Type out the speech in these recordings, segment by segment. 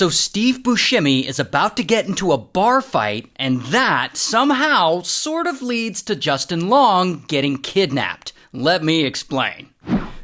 So Steve Buscemi is about to get into a bar fight, and that somehow sort of leads to Justin Long getting kidnapped. Let me explain.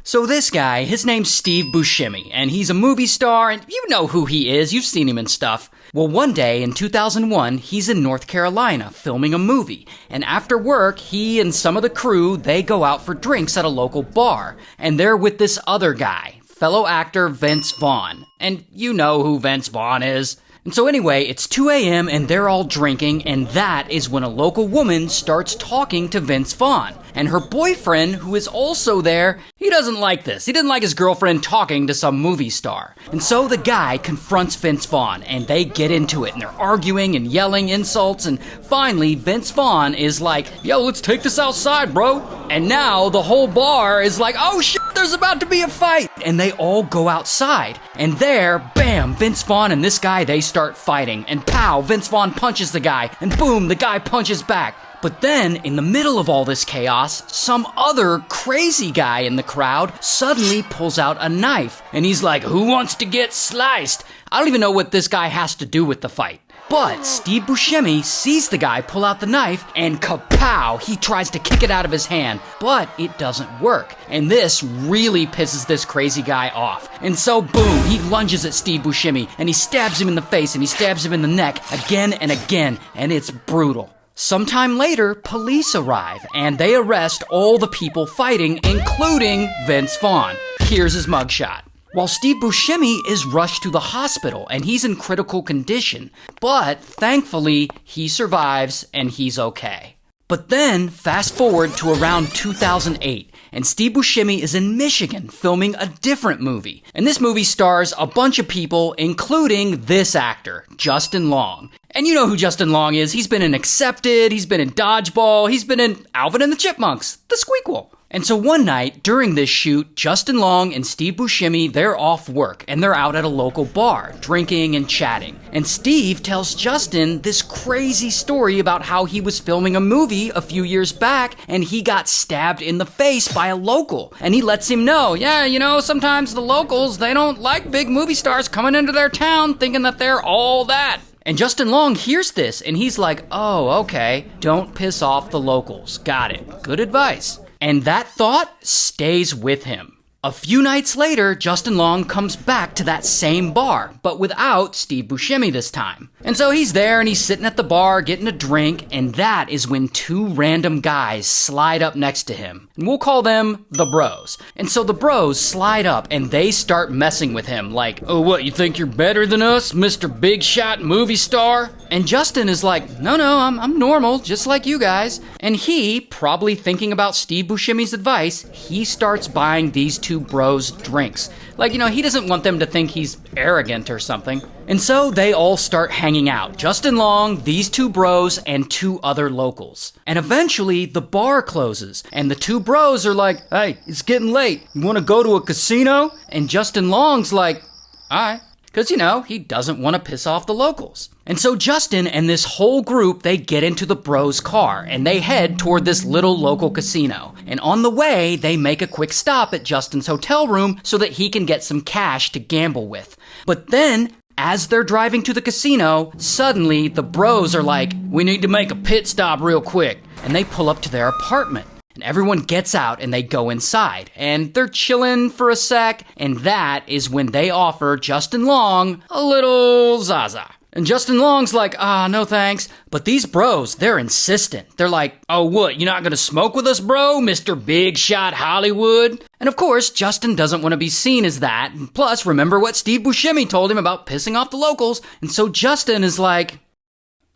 So this guy, his name's Steve Buscemi, and he's a movie star, and you know who he is, you've seen him and stuff. Well, one day in 2001, he's in North Carolina filming a movie, and after work, he and some of the crew, they go out for drinks at a local bar, and they're with this other guy, fellow actor Vince Vaughn. And you know who Vince Vaughn is. And so anyway, it's 2 a.m. and they're all drinking, and that is when a local woman starts talking to Vince Vaughn. And her boyfriend, who is also there, he doesn't like this. He didn't like his girlfriend talking to some movie star. And so the guy confronts Vince Vaughn, and they get into it, and they're arguing and yelling insults, and finally Vince Vaughn is like, yo, let's take this outside, bro. And now the whole bar is like, oh shit, there's about to be a fight. And they all go outside, and there, bam, Vince Vaughn and this guy, they start fighting, and pow, Vince Vaughn punches the guy, and boom, the guy punches back. But then, in the middle of all this chaos, some other crazy guy in the crowd suddenly pulls out a knife, and he's like, who wants to get sliced? I don't even know what this guy has to do with the fight. But Steve Buscemi sees the guy pull out the knife, and kapow, he tries to kick it out of his hand, but it doesn't work. And this really pisses this crazy guy off. And so boom, he lunges at Steve Buscemi, and he stabs him in the face, and he stabs him in the neck again and again, and it's brutal. Sometime later, police arrive, and they arrest all the people fighting, including Vince Vaughn. Here's his mugshot. While Steve Buscemi is rushed to the hospital, and he's in critical condition, but thankfully, he survives, and he's okay. But then, fast forward to around 2008, and Steve Buscemi is in Michigan filming a different movie. And this movie stars a bunch of people, including this actor, Justin Long. And you know who Justin Long is. He's been in Accepted, he's been in Dodgeball, he's been in Alvin and the Chipmunks, the Squeakquel. And so one night, during this shoot, Justin Long and Steve Buscemi, they're off work, and they're out at a local bar, drinking and chatting. And Steve tells Justin this crazy story about how he was filming a movie a few years back, and he got stabbed in the face by a local. And he lets him know, yeah, you know, sometimes the locals, they don't like big movie stars coming into their town thinking that they're all that. And Justin Long hears this, and he's like, oh, okay, don't piss off the locals. Got it. Good advice. And that thought stays with him. A few nights later, Justin Long comes back to that same bar, but without Steve Buscemi this time. And so he's there and he's sitting at the bar getting a drink, and that is when two random guys slide up next to him. And we'll call them the bros. And so the bros slide up and they start messing with him like, oh, what, you think you're better than us, Mr. Big Shot movie star? And Justin is like, no, I'm normal, just like you guys. And he, probably thinking about Steve Buscemi's advice, he starts buying these two bros drinks. Like, you know, he doesn't want them to think he's arrogant or something. And so they all start hanging out. Justin Long, these two bros, and two other locals. And eventually, the bar closes. And the two bros are like, hey, it's getting late. You want to go to a casino? And Justin Long's like, all right. Because, you know, he doesn't want to piss off the locals. And so Justin and this whole group, they get into the bros' car and they head toward this little local casino. And on the way, they make a quick stop at Justin's hotel room so that he can get some cash to gamble with. But then, as they're driving to the casino, suddenly the bros are like, we need to make a pit stop real quick. And they pull up to their apartment. And everyone gets out and they go inside. And they're chilling for a sec. And that is when they offer Justin Long a little Zaza. And Justin Long's like, no thanks. But these bros, they're insistent. They're like, oh, what, you're not gonna smoke with us, bro? Mr. Big Shot Hollywood? And of course, Justin doesn't want to be seen as that. And plus, remember what Steve Buscemi told him about pissing off the locals. And so Justin is like,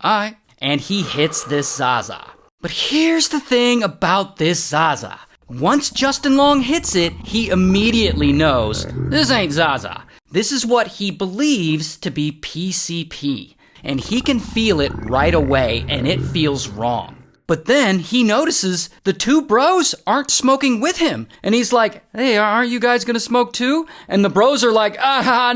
alright. And he hits this Zaza. But here's the thing about this Zaza. Once Justin Long hits it, he immediately knows, this ain't Zaza. This is what he believes to be PCP. And he can feel it right away, and it feels wrong. But then he notices the two bros aren't smoking with him. And he's like, hey, aren't you guys gonna smoke too? And the bros are like,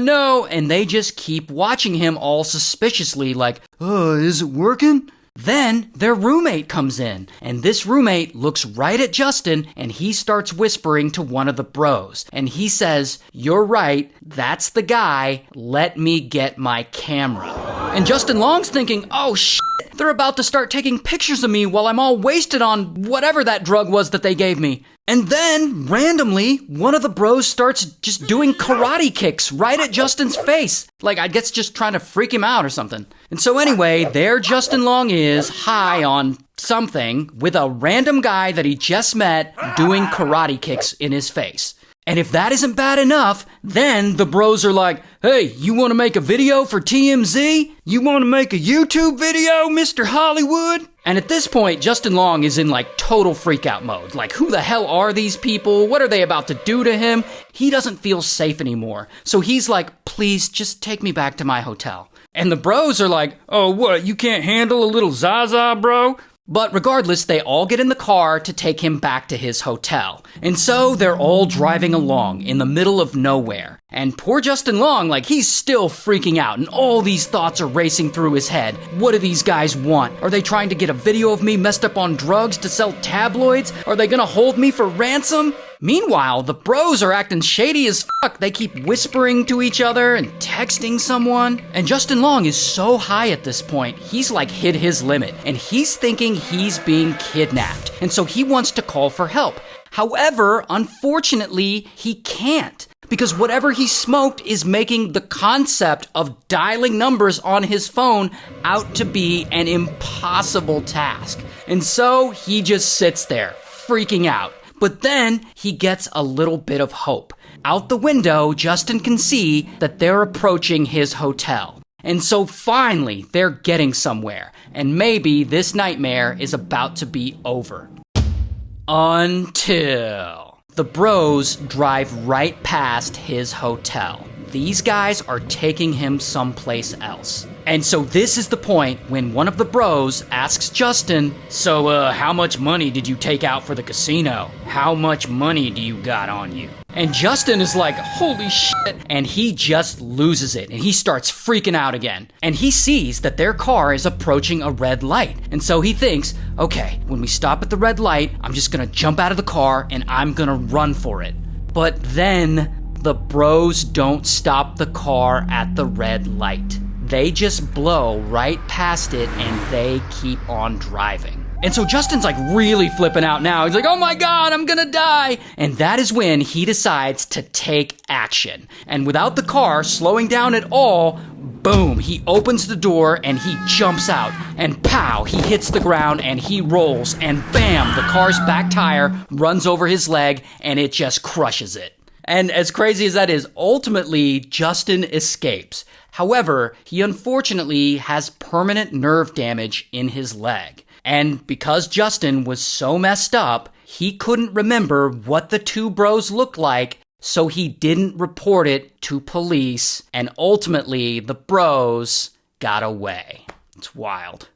no. And they just keep watching him all suspiciously like, is it working? Then their roommate comes in, and this roommate looks right at Justin, and he starts whispering to one of the bros. And he says, "You're right, that's the guy, let me get my camera." And Justin Long's thinking, "Oh shit, they're about to start taking pictures of me while I'm all wasted on whatever that drug was that they gave me." And then, randomly, one of the bros starts just doing karate kicks right at Justin's face. Like, I guess just trying to freak him out or something. And so anyway, there Justin Long is, high on something, with a random guy that he just met doing karate kicks in his face. And if that isn't bad enough, then the bros are like, "Hey, you want to make a video for TMZ? You want to make a YouTube video, Mr. Hollywood?" And at this point, Justin Long is in like total freakout mode. Like, who the hell are these people? What are they about to do to him? He doesn't feel safe anymore. So he's like, "Please, just take me back to my hotel." And the bros are like, "Oh, what? You can't handle a little Zaza, bro?" But regardless, they all get in the car to take him back to his hotel. And so they're all driving along in the middle of nowhere. And poor Justin Long, like, he's still freaking out, and all these thoughts are racing through his head. What do these guys want? Are they trying to get a video of me messed up on drugs to sell tabloids? Are they gonna hold me for ransom? Meanwhile, the bros are acting shady as fuck. They keep whispering to each other and texting someone. And Justin Long is so high at this point, he's like hit his limit. And he's thinking he's being kidnapped. And so he wants to call for help. However, unfortunately, he can't. Because whatever he smoked is making the concept of dialing numbers on his phone out to be an impossible task. And so he just sits there, freaking out. But then he gets a little bit of hope. Out the window, Justin can see that they're approaching his hotel. And so finally, they're getting somewhere. And maybe this nightmare is about to be over. Until the bros drive right past his hotel. These guys are taking him someplace else. And so this is the point when one of the bros asks Justin, "So, how much money did you take out for the casino? How much money do you got on you?" And Justin is like, "Holy shit." And he just loses it. And he starts freaking out again. And he sees that their car is approaching a red light. And so he thinks, okay, when we stop at the red light, I'm just gonna jump out of the car and I'm gonna run for it. But then the bros don't stop the car at the red light. They just blow right past it and they keep on driving. And so Justin's like really flipping out now. He's like, "Oh my God, I'm gonna die." And that is when he decides to take action. And without the car slowing down at all, boom, he opens the door and he jumps out. And pow, he hits the ground and he rolls. And bam, the car's back tire runs over his leg and it just crushes it. And as crazy as that is, ultimately, Justin escapes. However, he unfortunately has permanent nerve damage in his leg. And because Justin was so messed up, he couldn't remember what the two bros looked like, so he didn't report it to police. And ultimately, the bros got away. It's wild.